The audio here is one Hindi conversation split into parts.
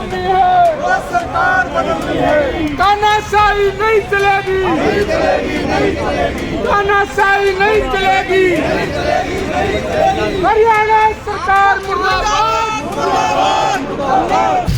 बदलनी है, वो सरकार बदलनी है। तानाशाही नहीं चलेगी, नहीं चलेगी, नहीं चलेगी, तानाशाही नहीं चलेगी। नहीं चलेगी, नहीं चलेगी। हरियाणा सरकार मुर्दाबाद, मुर्दाबाद, मुर्दाबाद।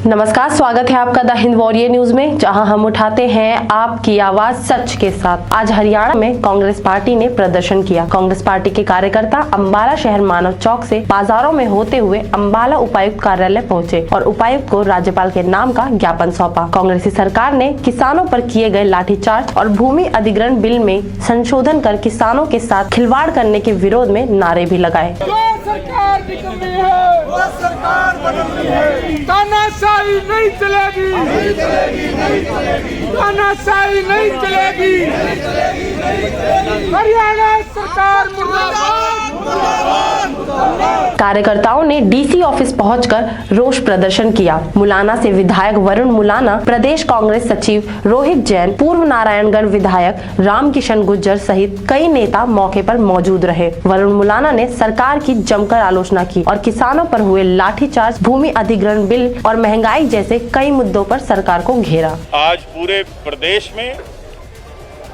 नमस्कार, स्वागत है आपका द हिंद वॉरियर न्यूज में, जहां हम उठाते हैं आपकी आवाज सच के साथ। आज हरियाणा में कांग्रेस पार्टी ने प्रदर्शन किया। कांग्रेस पार्टी के कार्यकर्ता अंबाला शहर मानव चौक से बाजारों में होते हुए अंबाला उपायुक्त कार्यालय पहुंचे और उपायुक्त को राज्यपाल के नाम का ज्ञापन सौंपा। कांग्रेसी सरकार ने किसानों पर किए गए लाठीचार्ज और भूमि अधिग्रहण बिल में संशोधन कर किसानों के साथ खिलवाड़ करने के विरोध में नारे भी लगाए। सरकार निकलनी है, वो सरकार बदलनी है। तानाशाही नहीं चलेगी, नहीं चलेगी, नहीं चलेगी, तानाशाही नहीं चलेगी। नहीं चलेगी, नहीं चलेगी। हरियाणा सरकार मुर्दाबाद, मुर्दाबाद, मुर्दाबाद। कार्यकर्ताओं ने डीसी ऑफिस पहुंचकर रोष प्रदर्शन किया। मुलाना से विधायक वरुण मुलाना, प्रदेश कांग्रेस सचिव रोहित जैन, पूर्व नारायणगढ़ विधायक रामकिशन गुर्जर सहित कई नेता मौके पर मौजूद रहे। वरुण मुलाना ने सरकार की जमकर आलोचना की और किसानों पर हुए लाठीचार्ज, भूमि अधिग्रहण बिल और महंगाई जैसे कई मुद्दों पर सरकार को घेरा। आज पूरे प्रदेश में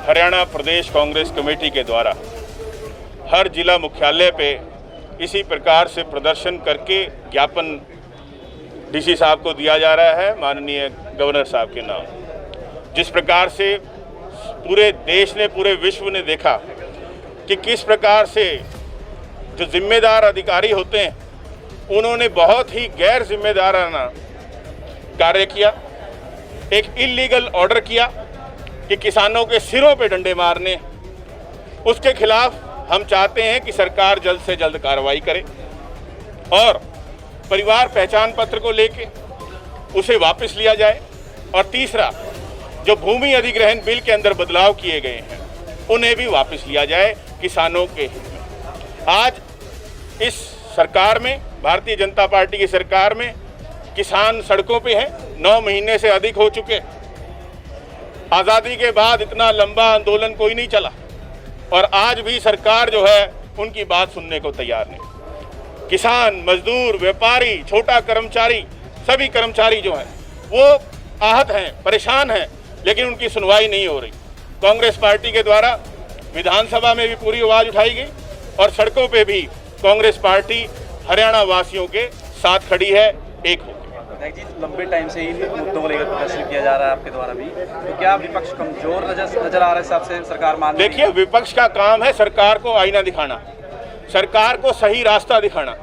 हरियाणा प्रदेश कांग्रेस कमेटी के द्वारा हर जिला मुख्यालय पे इसी प्रकार से प्रदर्शन करके ज्ञापन डीसी साहब को दिया जा रहा है, माननीय गवर्नर साहब के नाम। जिस प्रकार से पूरे देश ने, पूरे विश्व ने देखा कि किस प्रकार से जो जिम्मेदार अधिकारी होते हैं उन्होंने बहुत ही गैर जिम्मेदाराना कार्य किया, एक इल्लीगल ऑर्डर किया कि किसानों के सिरों पे डंडे मारने। उसके खिलाफ हम चाहते हैं कि सरकार जल्द से जल्द कार्रवाई करे और परिवार पहचान पत्र को लेके उसे वापस लिया जाए। और तीसरा, जो भूमि अधिग्रहण बिल के अंदर बदलाव किए गए हैं उन्हें भी वापस लिया जाए किसानों के हित में। आज इस सरकार में, भारतीय जनता पार्टी की सरकार में, किसान सड़कों पे हैं। 9 महीने से अधिक हो चुके। आज़ादी के बाद इतना लंबा आंदोलन कोई नहीं चला और आज भी सरकार जो है उनकी बात सुनने को तैयार नहीं। किसान, मजदूर, व्यापारी, छोटा कर्मचारी, सभी कर्मचारी जो हैं वो आहत हैं, परेशान हैं, लेकिन उनकी सुनवाई नहीं हो रही। कांग्रेस पार्टी के द्वारा विधानसभा में भी पूरी आवाज़ उठाई गई और सड़कों पे भी कांग्रेस पार्टी हरियाणा वासियों के साथ खड़ी है, एक हो। जी, लंबे टाइम से इन मुद्दों को लेकर प्रदर्शन किया जा रहा है आपके द्वारा भी, तो क्या विपक्ष कमजोर नजर आ रहा है हिसाब से सरकार मान? देखिए, विपक्ष का काम है सरकार को आईना दिखाना, सरकार को सही रास्ता दिखाना।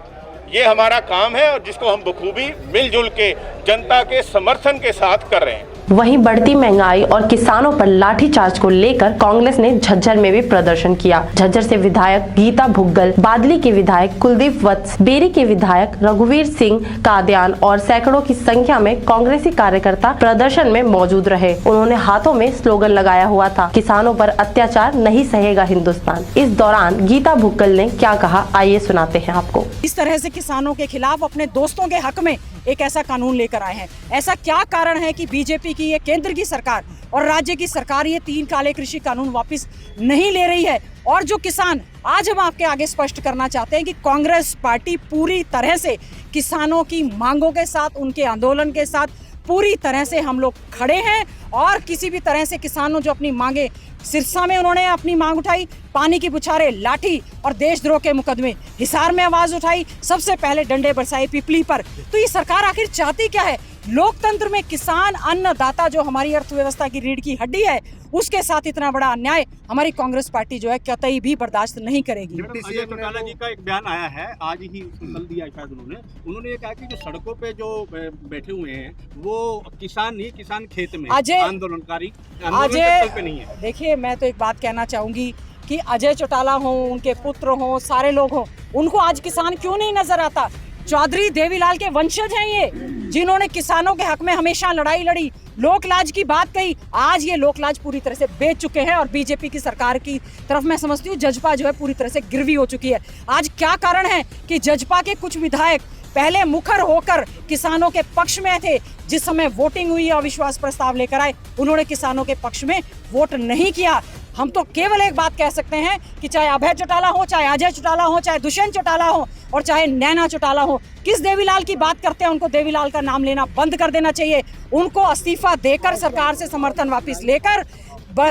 ये हमारा काम है और जिसको हम बखूबी मिलजुल के जनता के समर्थन के साथ कर रहे हैं। वहीं बढ़ती महंगाई और किसानों पर लाठीचार्ज को लेकर कांग्रेस ने झज्जर में भी प्रदर्शन किया। झज्जर से विधायक गीता भुग्गल, बादली के विधायक कुलदीप वत्स, बेरी के विधायक रघुवीर सिंह कादयान और सैकड़ों की संख्या में कांग्रेसी कार्यकर्ता प्रदर्शन में मौजूद रहे। उन्होंने हाथों में स्लोगन लगाया हुआ था, किसानों पर अत्याचार नहीं सहेगा हिंदुस्तान। इस दौरान गीता भुग्गल ने क्या कहा, आइए सुनाते हैं आपको। इस तरह से किसानों के खिलाफ अपने दोस्तों के हक में एक ऐसा कानून लेकर आए हैं। ऐसा क्या कारण है कि बीजेपी की ये केंद्र की सरकार और राज्य की सरकार ये 3 काले कृषि कानून वापस नहीं ले रही है? और जो किसान, आज हम आपके आगे स्पष्ट करना चाहते हैं कि कांग्रेस पार्टी पूरी तरह से किसानों की मांगों के साथ, उनके आंदोलन के साथ पूरी तरह से हम लोग खड़े हैं। और किसी भी तरह से किसानों जो अपनी मांगे, सिरसा में उन्होंने अपनी मांग उठाई, पानी की बुछारे, लाठी और देशद्रोह के मुकदमे, हिसार में आवाज उठाई, सबसे पहले डंडे बरसाए पिपली पर। तो ये सरकार आखिर चाहती क्या है? लोकतंत्र में किसान, अन्नदाता जो हमारी अर्थव्यवस्था की रीढ़ की हड्डी है, उसके साथ इतना बड़ा अन्याय हमारी कांग्रेस पार्टी जो है कतई भी बर्दाश्त नहीं करेगी। अजय चौटाला जी का एक बयान आया है, आज ही कल दिया शायद उन्होंने ये कहा कि जो सड़कों पे जो बैठे हुए हैं वो किसान नहीं, किसान खेत में आंदोलनकारी पे नहीं है। देखिए, मैं तो एक बात कहना चाहूंगी कि अजय चौटाला हो, उनके पुत्र हो, सारे लोग हो, उनको आज किसान क्यों नहीं नजर आता? चौधरी देवीलाल के वंशज हैं ये, जिन्होंने किसानों के हक में हमेशा लड़ाई लड़ी, लोकलाज की बात कही। आज ये लोकलाज पूरी तरह से बेच चुके हैं और बीजेपी की सरकार की तरफ मैं समझती हूँ जजपा जो है पूरी तरह से गिरवी हो चुकी है। आज क्या कारण है कि जजपा के कुछ विधायक पहले मुखर होकर किसानों के पक्ष में थे, जिस समय वोटिंग हुई, अविश्वास प्रस्ताव लेकर आए, उन्होंने किसानों के पक्ष में वोट नहीं किया। हम तो केवल एक बात कह सकते हैं कि चाहे अभय चौटाला हो, चाहे अजय चौटाला हो, चाहे दुष्यंत चौटाला हो और चाहे नैना चौटाला हो, किस देवीलाल की बात करते हैं उनको देवीलाल का नाम लेना बंद कर देना चाहिए। उनको इस्तीफा देकर सरकार से समर्थन वापस लेकर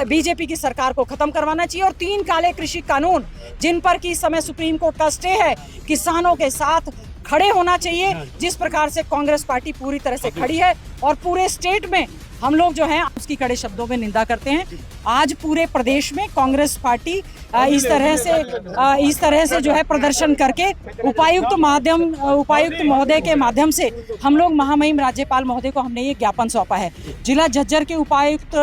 बीजेपी की सरकार को खत्म करवाना चाहिए और 3 काले कृषि कानून जिन पर कि इस समय सुप्रीम कोर्ट का स्टे है, किसानों के साथ खड़े होना चाहिए। जिस प्रकार से कांग्रेस पार्टी पूरी तरह से खड़ी है और पूरे स्टेट में हम लोग जो हैं उसकी कड़े शब्दों में निंदा करते हैं। आज पूरे प्रदेश में कांग्रेस पार्टी इस तरह से जो है प्रदर्शन करके उपायुक्त महोदय के माध्यम से हम लोग महामहिम राज्यपाल महोदय को हमने ये ज्ञापन सौंपा है। जिला झज्जर के उपायुक्त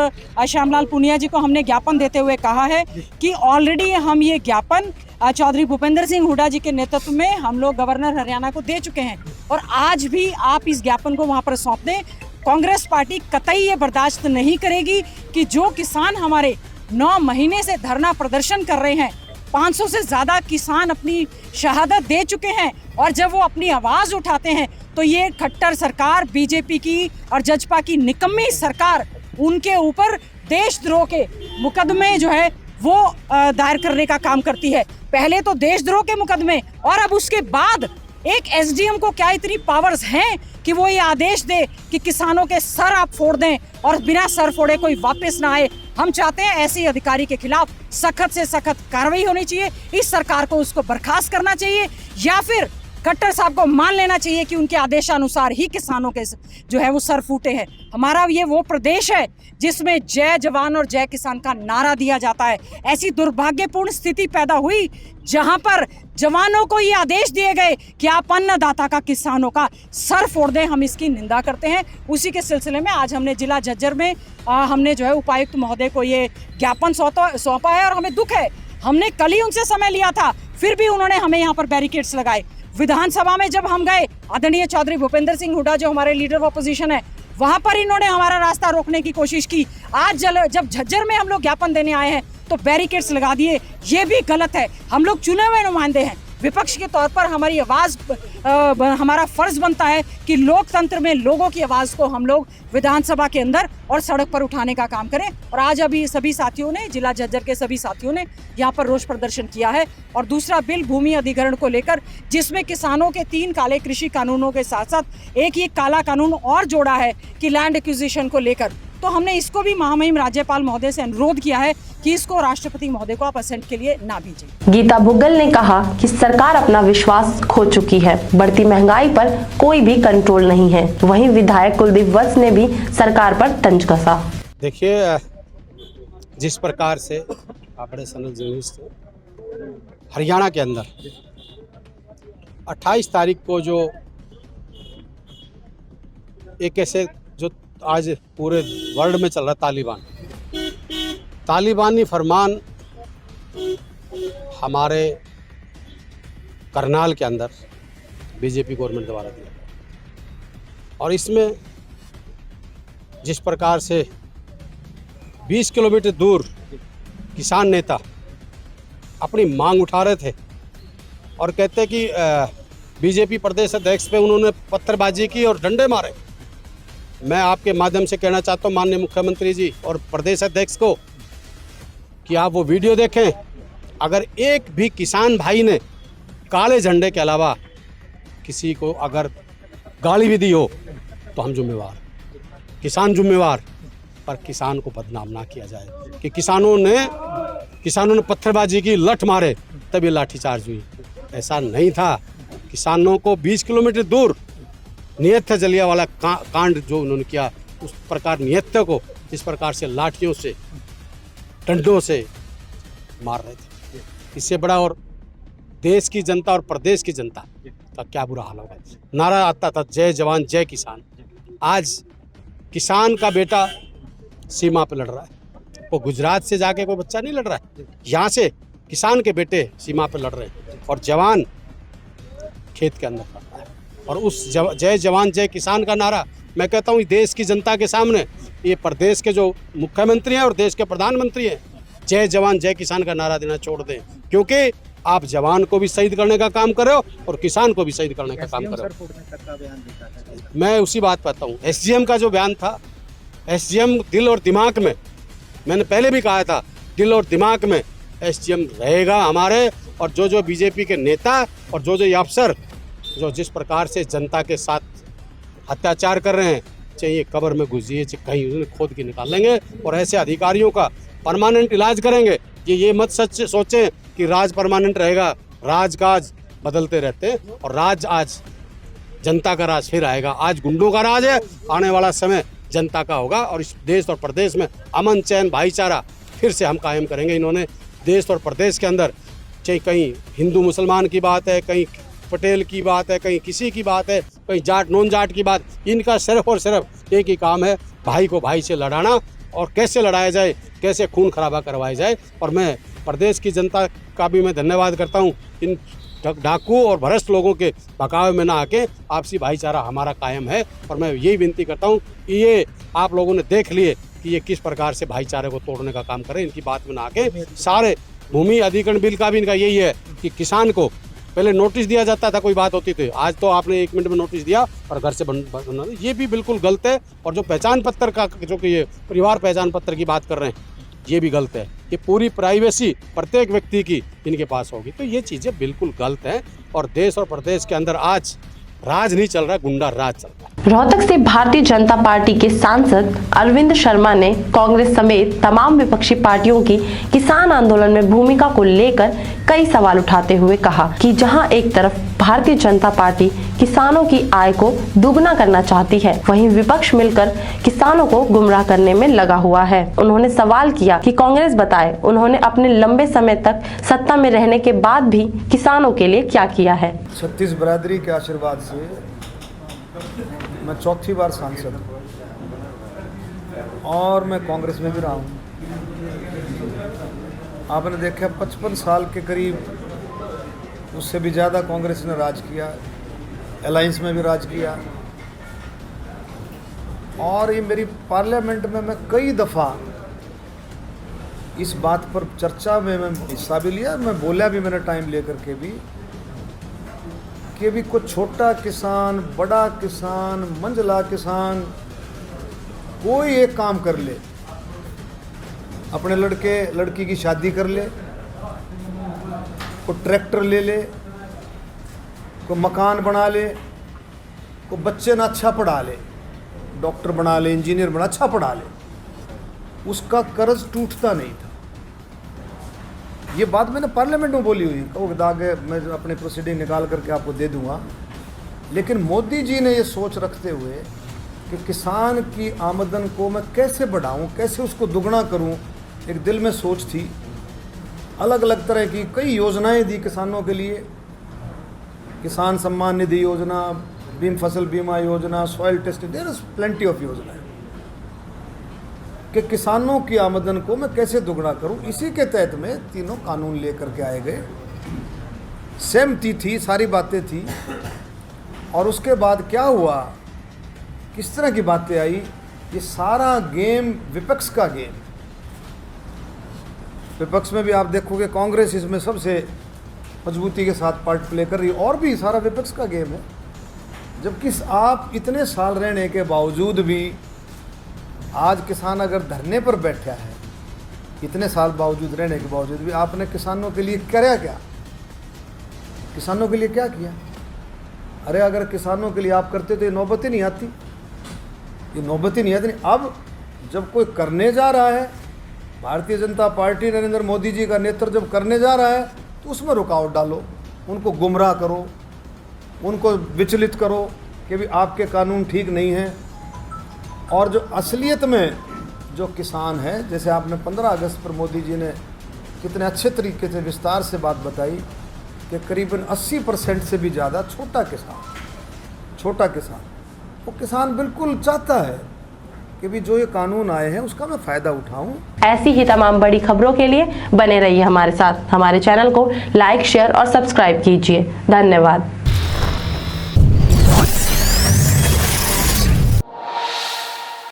श्यामलाल पुनिया जी को हमने ज्ञापन देते हुए कहा है कि ऑलरेडी हम ये ज्ञापन चौधरी भूपेंद्र सिंह हुड्डा जी के नेतृत्व में हम लोग गवर्नर हरियाणा को दे चुके हैं और आज भी आप इस ज्ञापन को वहां पर सौंप दें। कांग्रेस पार्टी कतई ये बर्दाश्त नहीं करेगी कि जो किसान हमारे 9 महीने से धरना प्रदर्शन कर रहे हैं, 500 से ज़्यादा किसान अपनी शहादत दे चुके हैं और जब वो अपनी आवाज़ उठाते हैं तो ये खट्टर सरकार, बीजेपी की और जजपा की निकम्मी सरकार उनके ऊपर देशद्रोह के मुकदमे जो है वो दायर करने का काम करती है। पहले तो देशद्रोह के मुकदमे और अब उसके बाद एक एसडीएम को क्या इतनी पावर्स हैं कि वो ये आदेश दे कि किसानों के सर आप फोड़ दें और बिना सर फोड़े कोई वापस ना आए। हम चाहते हैं ऐसे अधिकारी के खिलाफ सख्त से सख्त कार्रवाई होनी चाहिए। इस सरकार को उसको बर्खास्त करना चाहिए या फिर खट्टर साहब को मान लेना चाहिए कि उनके आदेशानुसार ही किसानों के जो है वो सर फूटे हैं। हमारा ये वो प्रदेश है जिसमें जय जवान और जय किसान का नारा दिया जाता है। ऐसी दुर्भाग्यपूर्ण स्थिति पैदा हुई जहां पर जवानों को ये आदेश दिए गए कि आप अन्नदाता का, किसानों का सर फोड़ दें। हम इसकी निंदा करते हैं। उसी के सिलसिले में आज हमने जिला झज्जर में हमने जो है उपायुक्त महोदय को ये ज्ञापन सौंपा है और हमें दुख है। हमने कल ही उनसे समय लिया था, फिर भी उन्होंने हमें यहाँ पर बैरिकेड्स लगाए। विधानसभा में जब हम गए, आदरणीय चौधरी भूपेंद्र सिंह हुड्डा जो हमारे लीडर ऑफ अपोजिशन है, वहां पर इन्होंने हमारा रास्ता रोकने की कोशिश की। आज जब झज्जर में हम लोग ज्ञापन देने आए हैं तो बैरिकेड्स लगा दिए। ये भी गलत है। हम लोग चुने हुए नुमाइंदे हैं, विपक्ष के तौर पर हमारी आवाज़, हमारा फर्ज बनता है कि लोकतंत्र में लोगों की आवाज़ को हम लोग विधानसभा के अंदर और सड़क पर उठाने का काम करें। और आज अभी सभी साथियों ने, जिला झज्जर के सभी साथियों ने यहाँ पर रोष प्रदर्शन किया है। और दूसरा बिल भूमि अधिग्रहण को लेकर, जिसमें किसानों के 3 काले कृषि कानूनों के साथ साथ एक ये काला कानून और जोड़ा है कि लैंड एक्विजिशन को लेकर, तो हमने इसको भी महामहिम राज्यपाल महोदय से अनुरोध किया है कि इसको राष्ट्रपति महोदय को आप असेंट के लिए ना भेजें। गीता भुग्गल ने कहा कि सरकार अपना विश्वास खो चुकी है, बढ़ती महंगाई पर कोई भी कंट्रोल नहीं है। वहीं विधायक कुलदीप वत्स ने भी सरकार पर तंज कसा। देखिए, जिस प्रकार से ऑपरेशनल जर्नलिस्ट हरियाणा के अंदर 28 तारीख को जो एक ऐसे जो आज पूरे वर्ल्ड में चल रहा तालिबानी फरमान हमारे करनाल के अंदर बीजेपी गवर्नमेंट द्वारा दिया। और इसमें जिस प्रकार से 20 किलोमीटर दूर किसान नेता अपनी मांग उठा रहे थे और कहते कि बीजेपी प्रदेश अध्यक्ष पे उन्होंने पत्थरबाजी की और डंडे मारे। मैं आपके माध्यम से कहना चाहता हूँ माननीय मुख्यमंत्री जी और प्रदेश अध्यक्ष को कि आप वो वीडियो देखें। अगर एक भी किसान भाई ने काले झंडे के अलावा किसी को अगर गाली भी दी हो तो हम जिम्मेवार, किसान जिम्मेवार, पर किसान को बदनाम ना किया जाए कि किसानों ने पत्थरबाजी की, लठ मारे तभी लाठीचार्ज हुई। ऐसा नहीं था। किसानों को 20 किलोमीटर दूर नियत था जलियांवाला कांड जो उन्होंने किया, उस प्रकार नियत को जिस प्रकार से लाठियों से, डंडों से मार रहे थे। इससे बड़ा और देश की जनता और प्रदेश की जनता का क्या बुरा हाल होगा। नारा आता था जय जवान जय किसान। आज किसान का बेटा सीमा पर लड़ रहा है। वो गुजरात से जाके कोई बच्चा नहीं लड़ रहा है, यहाँ से किसान के बेटे सीमा पर लड़ रहे हैं और जवान खेत के अंदर लड़ रहा है। और उस जय जवान जय किसान का नारा मैं कहता हूँ देश की जनता के सामने, ये प्रदेश के जो मुख्यमंत्री हैं और देश के प्रधानमंत्री हैं, जय जवान जय किसान का नारा देना छोड़ दें, क्योंकि आप जवान को भी शहीद करने का काम करो और किसान को भी शहीद करने का काम करो। मैं उसी बात पर आता हूँ। एसडीएम का जो बयान था, एसडीएम दिल और दिमाग में, मैंने पहले भी कहा था दिल और दिमाग में एसडीएम रहेगा हमारे। और जो बीजेपी के नेता और जो ये अफसर जो जिस प्रकार से जनता के साथ अत्याचार कर रहे हैं, चाहे ये कब्र में घुस जाइए, चाहे कहीं उन्हें खोद के निकाल लेंगे और ऐसे अधिकारियों का परमानेंट इलाज करेंगे। ये मत सच सोचें कि राज परमानेंट रहेगा। राज काज बदलते रहते हैं और राज आज जनता का राज फिर आएगा। आज गुंडों का राज है, आने वाला समय जनता का होगा और इस देश और प्रदेश में अमन चैन भाईचारा फिर से हम कायम करेंगे। इन्होंने देश और प्रदेश के अंदर चाहे कहीं हिंदू मुसलमान की बात है, कहीं पटेल की बात है, कहीं किसी की बात है, कहीं जाट नॉन जाट की बात, इनका सिर्फ और सिर्फ एक ही काम है, भाई को भाई से लड़ाना और कैसे लड़ाया जाए, कैसे खून खराबा करवाया जाए। और मैं प्रदेश की जनता का भी मैं धन्यवाद करता हूँ। इन डाकू और भ्रष्ट लोगों के बकावे में ना आके आपसी भाईचारा हमारा कायम है। और मैं यही विनती करता हूँ कि ये आप लोगों ने देख लिए कि ये किस प्रकार से भाईचारे को तोड़ने का काम करें। इनकी बात में ना आके सारे भूमि अधिग्रहण बिल का भी इनका यही है कि किसान को पहले नोटिस दिया जाता था, कोई बात होती थी, आज तो आपने 1 मिनट में नोटिस दिया और घर से बना, ये भी बिल्कुल गलत है। और जो पहचान पत्र का जो कि ये परिवार पहचान पत्र की बात कर रहे हैं, ये भी गलत है। ये पूरी प्राइवेसी प्रत्येक व्यक्ति की इनके पास होगी, तो ये चीज़ें बिल्कुल गलत हैं। और देश और प्रदेश के अंदर आज राज नहीं चल रहा, गुंडा राज चल रहा है। रोहतक से भारतीय जनता पार्टी के सांसद अरविंद शर्मा ने कांग्रेस समेत तमाम विपक्षी पार्टियों की किसान आंदोलन में भूमिका को लेकर कई सवाल उठाते हुए कहा कि जहां एक तरफ भारतीय जनता पार्टी किसानों की आय को दुगना करना चाहती है, वहीं विपक्ष मिलकर किसानों को गुमराह करने में लगा हुआ है। उन्होंने सवाल किया कि कांग्रेस बताए उन्होंने अपने लंबे समय तक सत्ता में रहने के बाद भी किसानों के लिए क्या किया है। 36 बरादरी के आशीर्वाद से मैं चौथी बार सांसद हूँ और मैं कांग्रेस में भी रहा हूँ। आपने देखा 55 साल के करीब, उससे भी ज़्यादा कांग्रेस ने राज किया, अलायंस में भी राज किया। और ये मेरी पार्लियामेंट में मैं कई दफ़ा इस बात पर चर्चा में मैं हिस्सा भी लिया, मैं बोला भी मैंने टाइम लेकर के भी कि भी कुछ छोटा किसान, बड़ा किसान, मंझला किसान कोई एक काम कर ले, अपने लड़के लड़की की शादी कर ले, कोई ट्रैक्टर ले ले, कोई मकान बना ले, कोई बच्चे ना अच्छा पढ़ा ले, डॉक्टर बना ले, इंजीनियर बना, अच्छा पढ़ा ले, उसका कर्ज टूटता नहीं था। ये बात मैंने पार्लियामेंट में बोली हुई, वो आगे मैं अपने प्रोसीडिंग निकाल करके आपको दे दूंगा। लेकिन मोदी जी ने ये सोच रखते हुए कि किसान की आमदन को मैं कैसे बढ़ाऊं, कैसे उसको दुगना करूं, एक दिल में सोच थी। अलग अलग तरह की कई योजनाएं दी किसानों के लिए, किसान सम्मान निधि योजना, फसल बीमा योजना, soil testing, there is plenty of योजना कि किसानों की आमदन को मैं कैसे दुगना करूं। इसी के तहत में तीनों कानून लेकर के आए गए। सहमति थी, सारी बातें थी। और उसके बाद क्या हुआ, किस तरह की बातें आई, ये सारा गेम विपक्ष का गेम। विपक्ष में भी आप देखोगे कांग्रेस इसमें सबसे मजबूती के साथ पार्ट प्ले कर रही है, और भी सारा विपक्ष का गेम है। जबकि आप इतने साल रहने के बावजूद भी आज किसान अगर धरने पर बैठा है, इतने साल बावजूद रहने के बावजूद भी आपने किसानों के लिए कराया क्या? किसानों के लिए क्या किया? अरे अगर किसानों के लिए आप करते तो ये नौबत ही नहीं आती, ये नौबत ही नहीं आती। अब जब कोई करने जा रहा है, भारतीय जनता पार्टी नरेंद्र मोदी जी का नेतृत्व जब करने जा रहा है, तो उसमें रुकावट डालो, उनको गुमराह करो, उनको विचलित करो कि भी आपके कानून ठीक नहीं हैं। और जो असलियत में जो किसान है, जैसे आपने 15 अगस्त पर मोदी जी ने कितने अच्छे तरीके से विस्तार से बात बताई कि करीबन 80% से भी ज़्यादा छोटा किसान, वो किसान बिल्कुल चाहता है कि भी जो ये कानून आए हैं उसका मैं फ़ायदा उठाऊं। ऐसी ही तमाम बड़ी खबरों के लिए बने रहिए हमारे साथ। हमारे चैनल को लाइक, शेयर और सब्सक्राइब कीजिए। धन्यवाद।